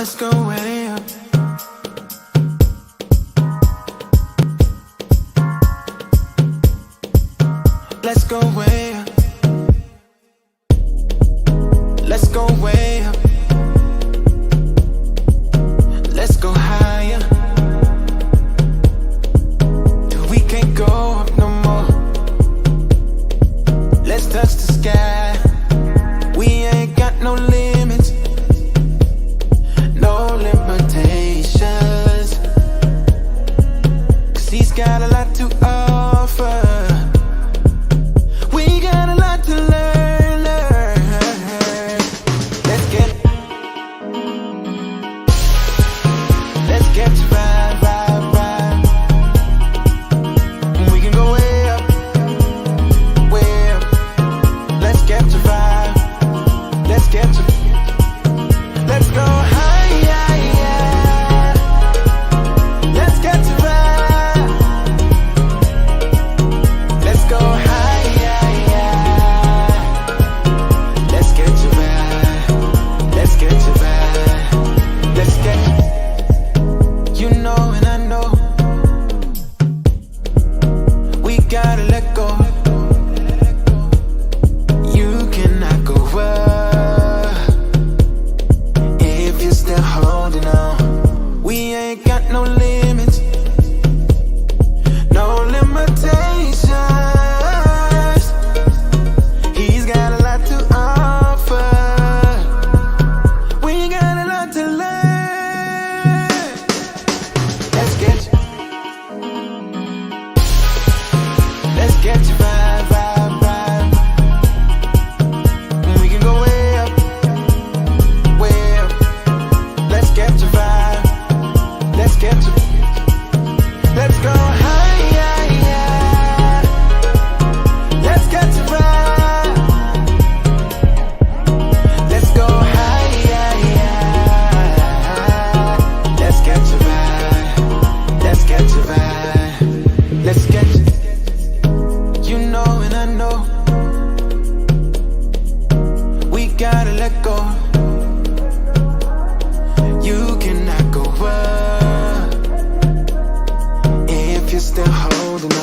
Let's go way up. Let's go way up. Let's go way up. Let's go higher. Till we can't go up no more. Let's touch the sky. We ain't got no limits, no limitations. 'Cause he's got a lot to offer. We got a lot to learn. Let's get to ride. We can go way up. Let's get to ride. Let's go higher. Let's get to ride. Let's go higher. Let's get to ride. Let's get to ride. Let's get to, you know and I know, we gotta let go. You cannot go up if you're still holding on. We ain't got no limits, no limitations. He's got a lot to offer. We got a lot to learn. Let's get you ride. We can go way up. Let's get to ride. Let's go higher. Let's get to ride. Let's go higher. Let's get to ride. Let's get to ride. Let's get to, you know and I know, we gotta let go. You cannot go up if you're still holding on.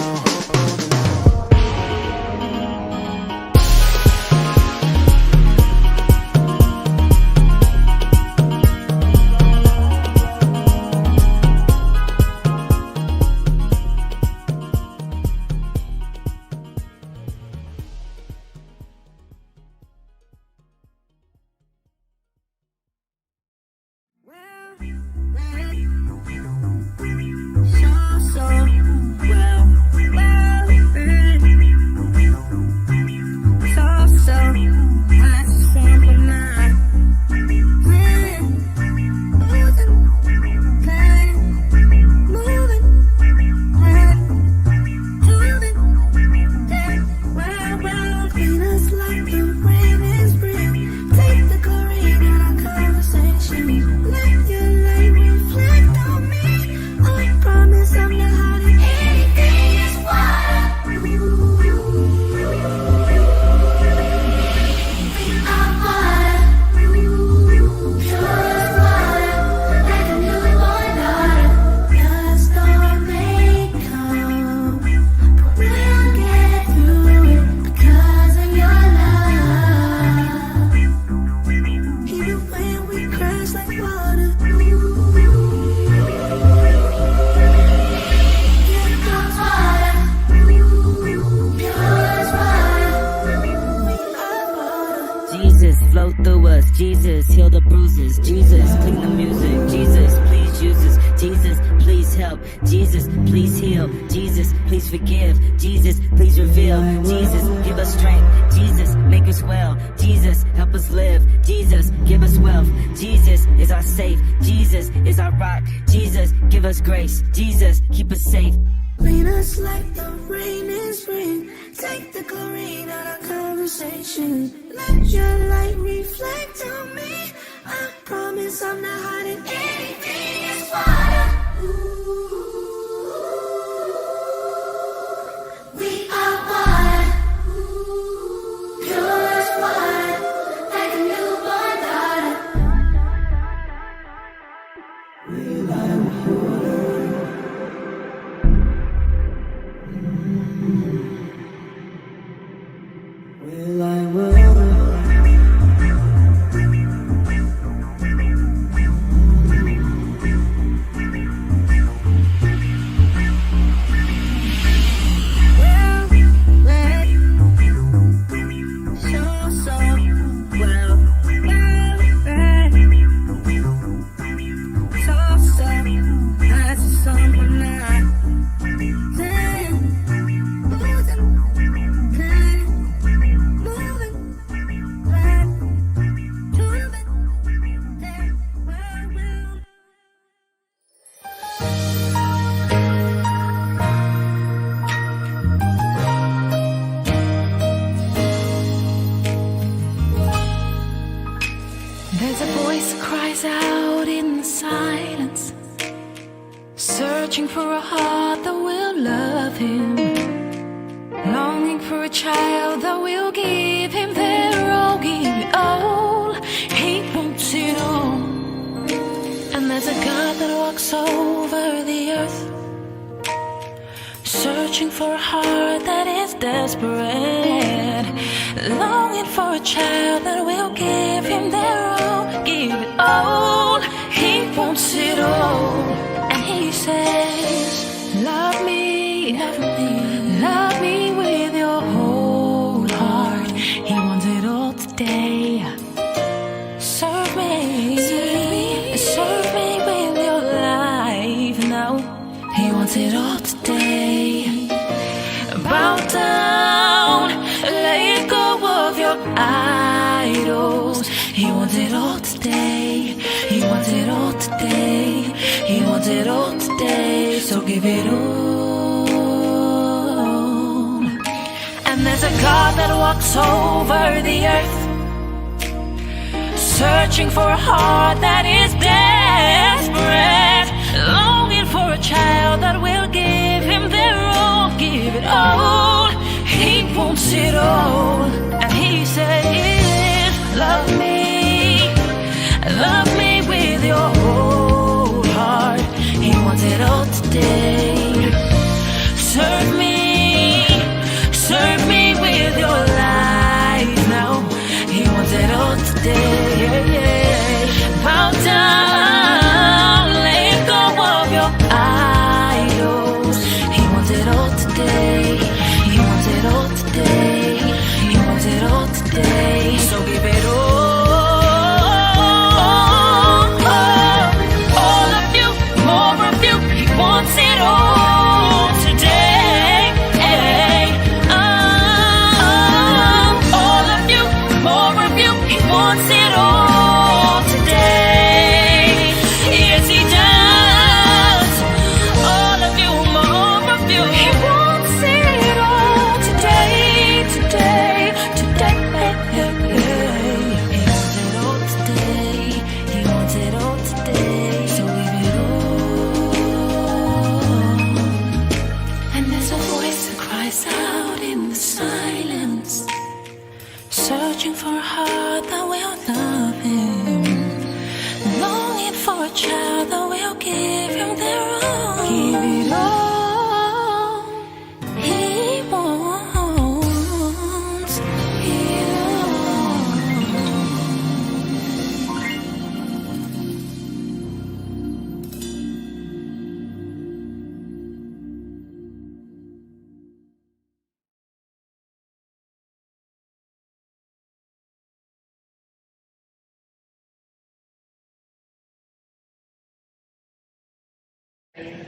Jesus, heal the bruises. Jesus, clean the music. Jesus, please use us. Jesus, please help. Jesus, please heal. Jesus, please forgive. Jesus, please reveal. Jesus, give us strength. Jesus, make us well. Jesus, help us live. Jesus, give us wealth. Jesus is our safe. Jesus is our rock. Jesus, give us grace. Jesus, keep us safe. Clean us like the rain in spring. Take the chlorine out of conversation. Let your light reflect on me. I promise I'm not hiding anything. It's water. We are water. Pure as water, like a newborn daughter. There's a voice that cries out in the silence, searching for a heart that will love him, longing for a child that will give him their all, give it all. He wants it all. And there's a God that walks over the earth, searching for a heart that is desperate, longing for a child that will give him their all, give it all. He wants it all. And he says, love me, love me, love me with your whole heart. He wants it all today. Serve me, serve me with your life now. He wants it all today. Bow down, let go of your idols. He wants it all today. He wants it all today. He wants it all today. So give it all. And there's a God that walks over the earth, searching for a heart that is desperate, longing for a child that will give him their all, give it all. He wants it all. And he says, love me, love me with your whole heart. He wants it all today. Serve me with your life now. He wants it all today. Bow down, let go of your idols. He wants it all today. He wants it all today. He wants it all today. So give it all. All of you, more of you. He wants it all today. All of you, more of you. He wants it all today. Yes, he does. All of you, more of you. He wants it all today, today, today. He wants it all today. He wants it all today. So give it all. And there's a voice that cries out in the silence, searching for a heart that will love him, longing for a child that will give him their all, give it all. He wants it all.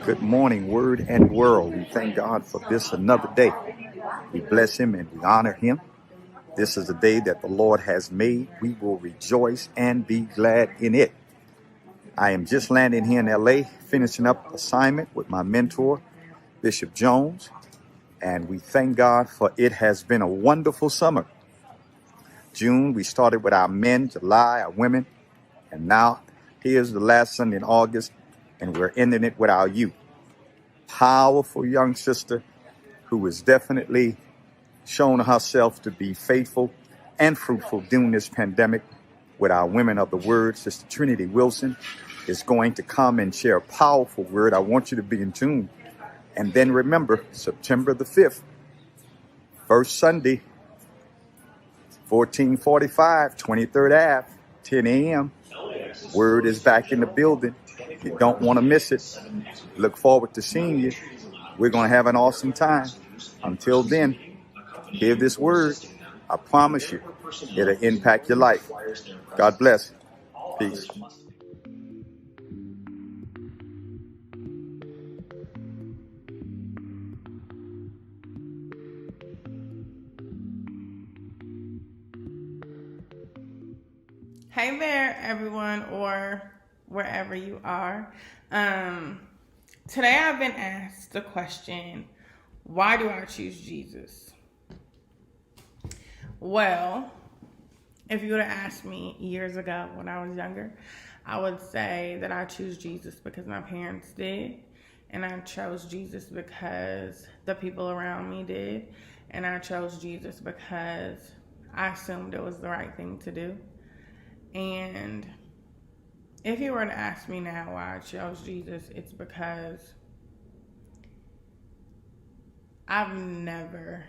Good morning, Word and World. We thank God for this another day. We bless him and we honor him. This is a day that the Lord has made. We will rejoice and be glad in it. I am just landing here in LA, finishing up assignment with my mentor, Bishop Jones. And we thank God for it has been a wonderful summer. June, we started with our men, July, our women. And now here's the last Sunday in August, and we're ending it with our youth. Powerful young sister who has definitely shown herself to be faithful and fruitful during this pandemic with our women of the word. Sister Trinity Wilson is going to come and share a powerful word. I want you to be in tune. And then remember, September the 5th, first Sunday 1445, 23rd Ave, 10 a.m. Word is back in the building. You don't want to miss it. Look forward to seeing you. We're going to have an awesome time. Until then, hear this word. I promise you, it'll impact your life. God bless. Peace. Hey there, everyone, or wherever you are. Today I've been asked the question, why do I choose Jesus? Well, if you would have asked me years ago when I was younger, I would say that I choose Jesus because my parents did, and I chose Jesus because the people around me did, and I chose Jesus because I assumed it was the right thing to do. And if you were to ask me now why I chose Jesus, it's because I've never,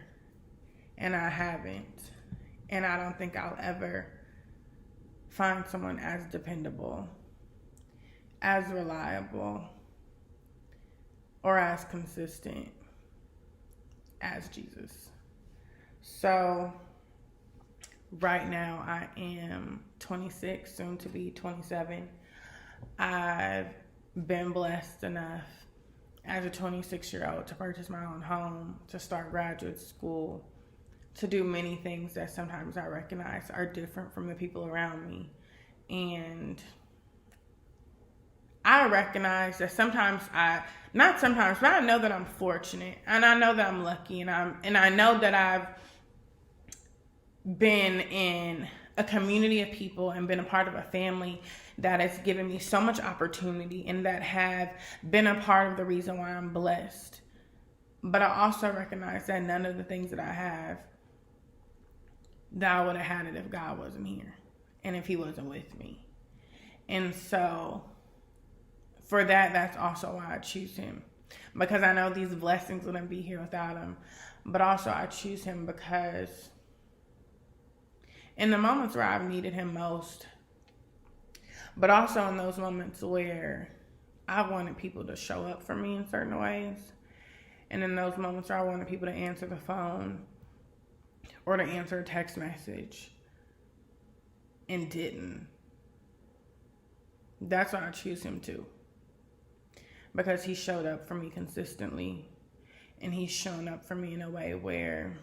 and I haven't, and I don't think I'll ever find someone as dependable, as reliable, or as consistent as Jesus. So right now I am 26, soon to be 27. I've been blessed enough as a 26-year-old to purchase my own home, to start graduate school, to do many things that sometimes I recognize are different from the people around me. And I recognize that not sometimes, but I know that I'm fortunate, and I know that I'm lucky, and I know that I've been in a community of people and been a part of a family that has given me so much opportunity and that have been a part of the reason why I'm blessed. But I also recognize that none of the things that I have, that I would have had it if God wasn't here and if he wasn't with me. And so for that, that's also why I choose him, because I know these blessings wouldn't be here without him. But also I choose him because in the moments where I've needed him most, but also in those moments where I wanted people to show up for me in certain ways, and in those moments where I wanted people to answer the phone or to answer a text message and didn't, that's why I choose him too. Because he showed up for me consistently, and he's shown up for me in a way where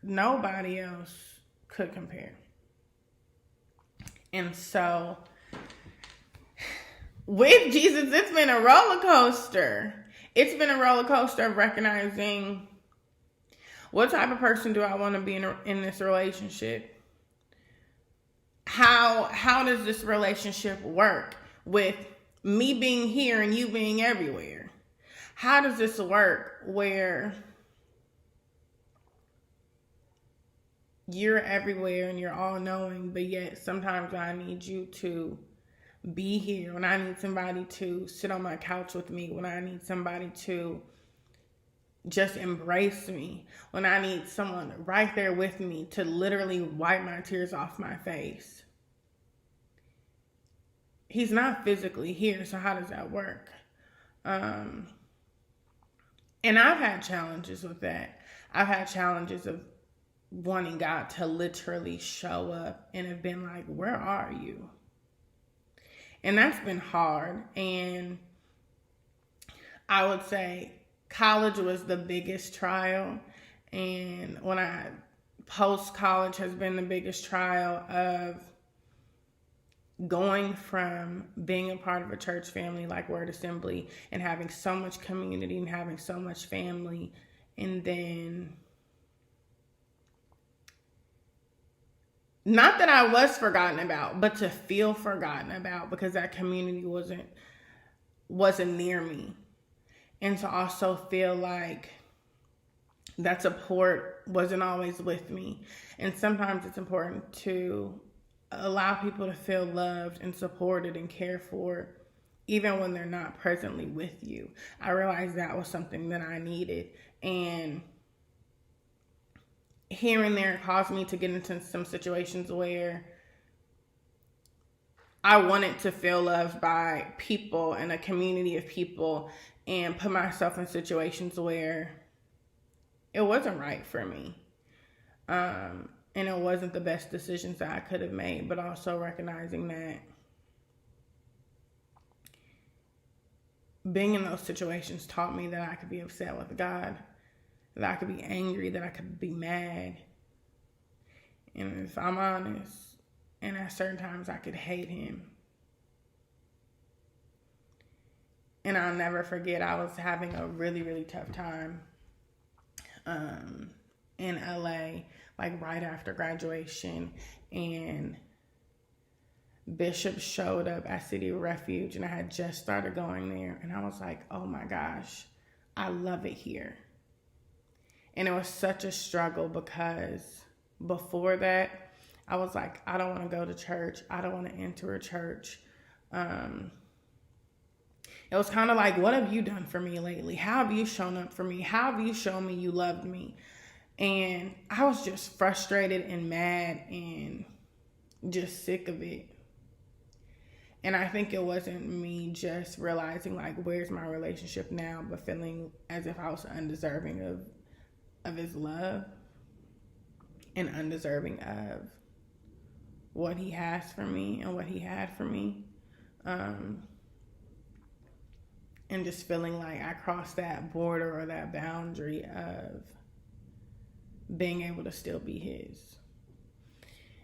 nobody else could compare. And so with Jesus, it's been a roller coaster. It's been a roller coaster of recognizing, what type of person do I want to be in this relationship? How does this relationship work with me being here and you being everywhere? How does this work where you're everywhere and you're all knowing, but yet sometimes I need you to be here, when I need somebody to sit on my couch with me, when I need somebody to just embrace me, when I need someone right there with me to literally wipe my tears off my face. He's not physically here, so how does that work? And I've had challenges with that. I've had challenges of wanting God to literally show up and have been like, where are you? And that's been hard. And I would say college was the biggest trial. And post-college has been the biggest trial of going from being a part of a church family like Word Assembly and having so much community and having so much family, and then not that I was forgotten about, but to feel forgotten about because that community wasn't near me. And to also feel like that support wasn't always with me. And sometimes it's important to allow people to feel loved and supported and cared for, even when they're not presently with you. I realized that was something that I needed. And here and there caused me to get into some situations where I wanted to feel loved by people and a community of people, and put myself in situations where it wasn't right for me. And it wasn't the best decisions that I could have made, but also recognizing that being in those situations taught me that I could be upset with God, that I could be angry, that I could be mad. And if I'm honest, and at certain times I could hate him. And I'll never forget, I was having a really, really tough time in LA, like right after graduation, and Bishop showed up at City of Refuge, and I had just started going there, and I was like, oh my gosh, I love it here. And it was such a struggle because before that, I was like, I don't want to go to church. I don't want to enter a church. It was kind of like, what have you done for me lately? How have you shown up for me? How have you shown me you loved me? And I was just frustrated and mad and just sick of it. And I think it wasn't me just realizing, like, where's my relationship now, but feeling as if I was undeserving of his love and undeserving of what he has for me and what he had for me. And just feeling like I crossed that border or that boundary of being able to still be his.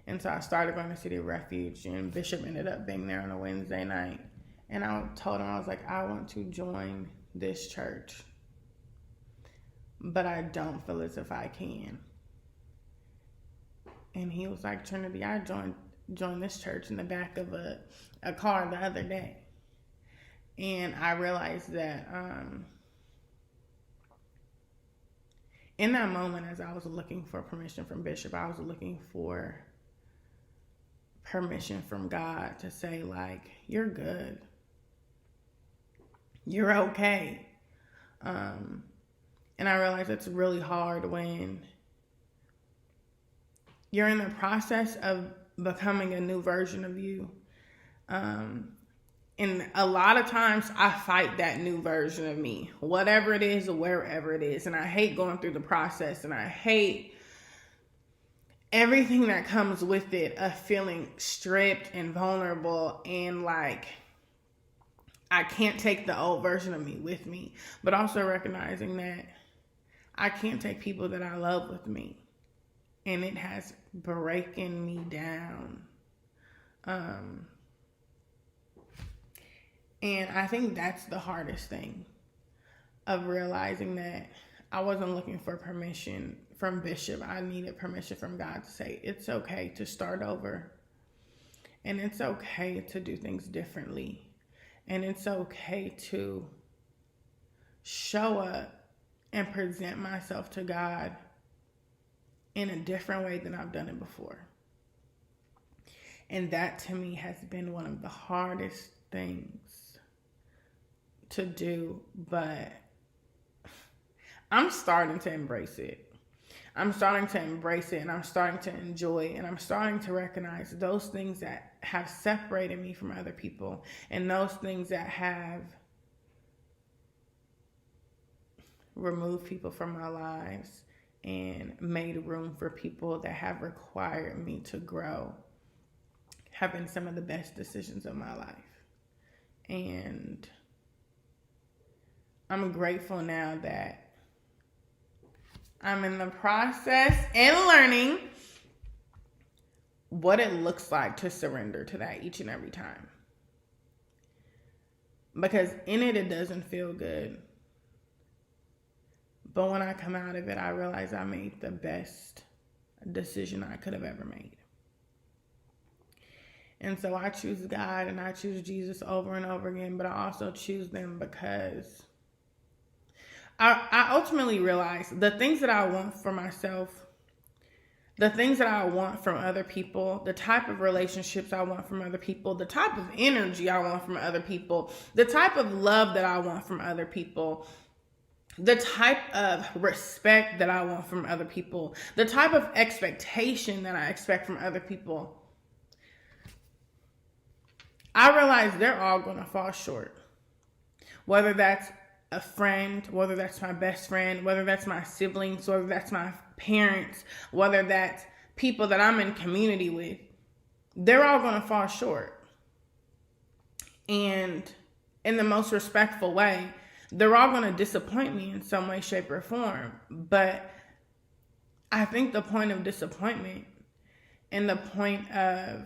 And so I started going to City of Refuge, and Bishop ended up being there on a Wednesday night. And I told him, I was like, I want to join this church, but I don't feel as if I can. And he was like, Trinity, I joined this church in the back of a car the other day. And I realized that in that moment, as I was looking for permission from Bishop, I was looking for permission from God to say, like, you're good. You're okay. And I realized it's really hard when you're in the process of becoming a new version of you. And a lot of times I fight that new version of me, whatever it is or wherever it is. And I hate going through the process, and I hate everything that comes with it, of feeling stripped and vulnerable, and like I can't take the old version of me with me, but also recognizing that I can't take people that I love with me. And it has breaking me down. And I think that's the hardest thing, of realizing that I wasn't looking for permission from Bishop. I needed permission from God to say, it's okay to start over. And it's okay to do things differently. And it's okay to show up and present myself to God in a different way than I've done it before. And that to me has been one of the hardest things to do, but I'm starting to embrace it. I'm starting to embrace it, and I'm starting to enjoy it, and I'm starting to recognize those things that have separated me from other people, and those things that have removed people from my lives and made room for people that have required me to grow, have been some of the best decisions of my life. And I'm grateful now that I'm in the process and learning what it looks like to surrender to that each and every time. Because in it, it doesn't feel good. But when I come out of it, I realize I made the best decision I could have ever made. And so I choose God and I choose Jesus over and over again, but I also choose them because I ultimately realize the things that I want for myself, the things that I want from other people, the type of relationships I want from other people, the type of energy I want from other people, the type of love that I want from other people, the type of respect that I want from other people, the type of expectation that I expect from other people, I realize they're all going to fall short. Whether that's a friend, whether that's my best friend, whether that's my siblings, whether that's my parents, whether that's people that I'm in community with, they're all going to fall short. And in the most respectful way, they're all going to disappoint me in some way, shape, or form. But I think the point of disappointment and the point of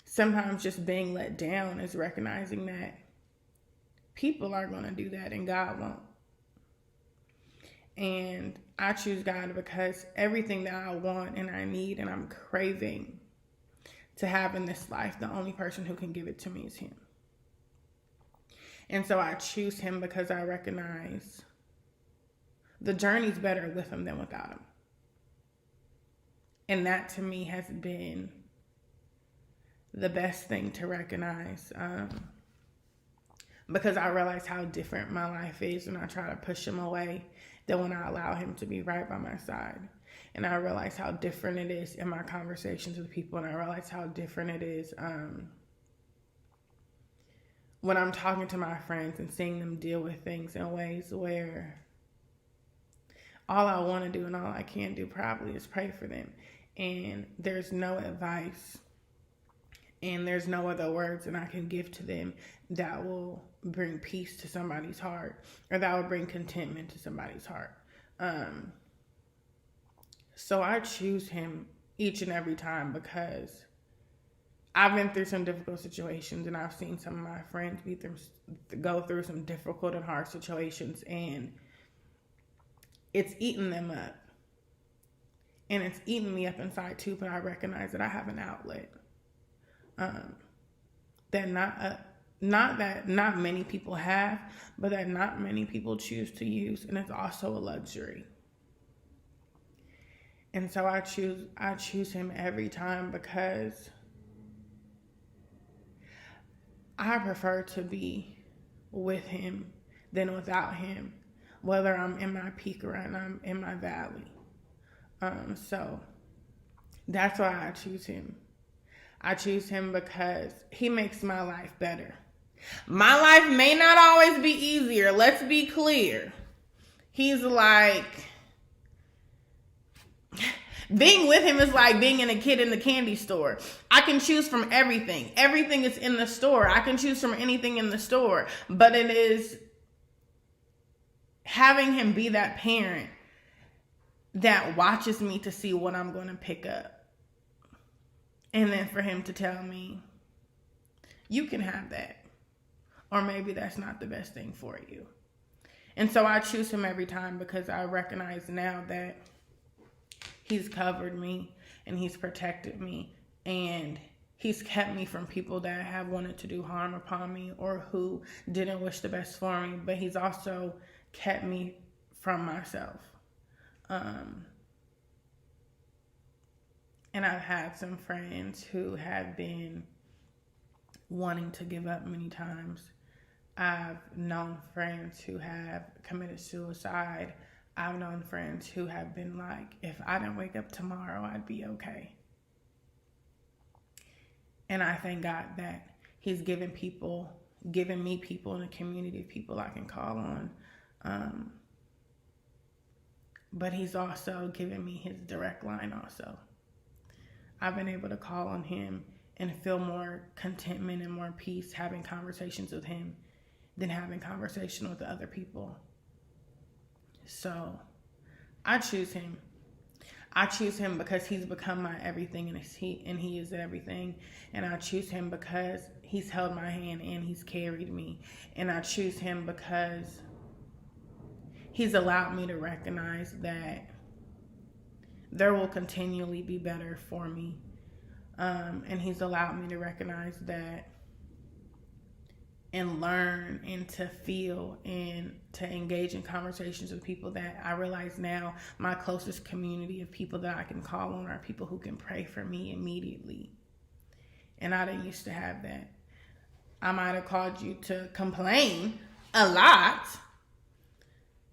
sometimes just being let down is recognizing that people are going to do that and God won't. And I choose God because everything that I want and I need and I'm craving to have in this life, the only person who can give it to me is Him. And so I choose Him because I recognize the journey's better with Him than without Him. And that to me has been the best thing to recognize, because I realize how different my life is when I try to push Him away than when I allow Him to be right by my side. And I realize how different it is in my conversations with people, and I realize how different it is when I'm talking to my friends and seeing them deal with things in ways where all I want to do and all I can do probably is pray for them. And there's no advice and there's no other words that I can give to them that will bring peace to somebody's heart or that will bring contentment to somebody's heart. So I choose Him each and every time because I've been through some difficult situations and I've seen some of my friends go through some difficult and hard situations, and it's eaten them up. And it's eaten me up inside too, but I recognize that I have an outlet that not many people have, but that not many people choose to use, and it's also a luxury. And so I choose Him every time because I prefer to be with Him than without Him, whether I'm in my peak or I'm in my valley. So that's why I choose Him. I choose Him because He makes my life better. My life may not always be easier. Let's be clear. He's like, being with Him is like being a kid in the candy store. I can choose from everything. Everything is in the store. I can choose from anything in the store. But it is having Him be that parent that watches me to see what I'm going to pick up. And then for Him to tell me, you can have that. Or maybe that's not the best thing for you. And so I choose Him every time because I recognize now that He's covered me and He's protected me and He's kept me from people that have wanted to do harm upon me or who didn't wish the best for me, but He's also kept me from myself. And I've had some friends who have been wanting to give up many times. I've known friends who have committed suicide. I've known friends who have been like, if I didn't wake up tomorrow, I'd be okay. And I thank God that He's given me people in a community of people I can call on. But He's also given me His direct line also. I've been able to call on Him and feel more contentment and more peace having conversations with Him than having conversation with other people. So I choose Him. I choose Him because He's become my everything and He is everything. And I choose Him because He's held my hand and He's carried me. And I choose Him because He's allowed me to recognize that there will continually be better for me. And He's allowed me to recognize that and learn and to feel and to engage in conversations with people that I realize now my closest community of people that I can call on are people who can pray for me immediately. And I didn't used to have that. I might have called you to complain a lot,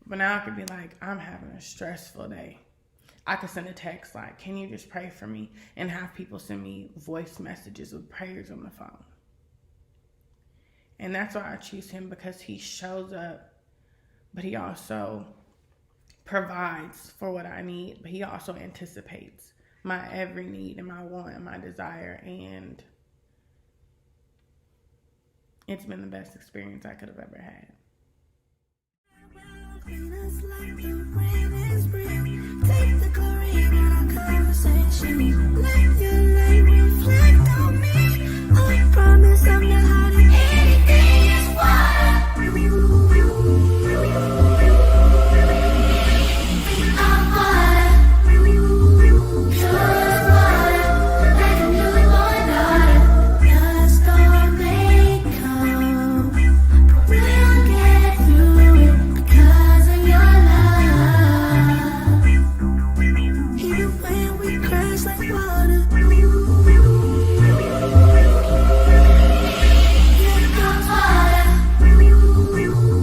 But now I could be like, I'm having a stressful day. I could send a text like, can you just pray for me? And have people send me voice messages with prayers on the phone. And that's why I choose him, because he shows up, but he also provides for what I need, but he also anticipates my every need and my want and my desire. And it's been the best experience I could have ever had. Clean us like the rain in spring. Take the chlorine out of conversation. Let your light reflect on me. I promise I'm not hiding anything. It's water. I'm water. Pure as water. Like a newborn daughter. The storm may come, but we'll get through it because of your love. Even when we crash like water. Here comes water.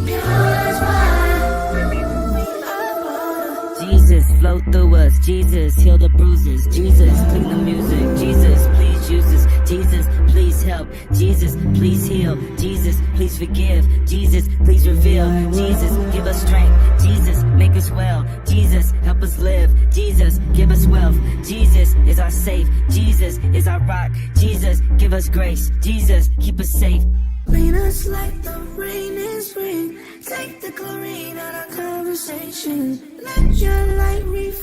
Pure as water. We are water. Jesus, flow through us. Jesus, heal the bruises. Jesus, clean the music. Jesus, please use us. Jesus, please help. Jesus, please heal. Jesus, please forgive. Jesus, please reveal. Jesus, give us strength. Jesus, make us well. Jesus, help us live. Jesus, give us wealth. Jesus is our safe. Jesus is our rock. Jesus, give us grace. Jesus, keep us safe. Clean us like the rain in spring. Take the chlorine out of conversation. Let your light reflect.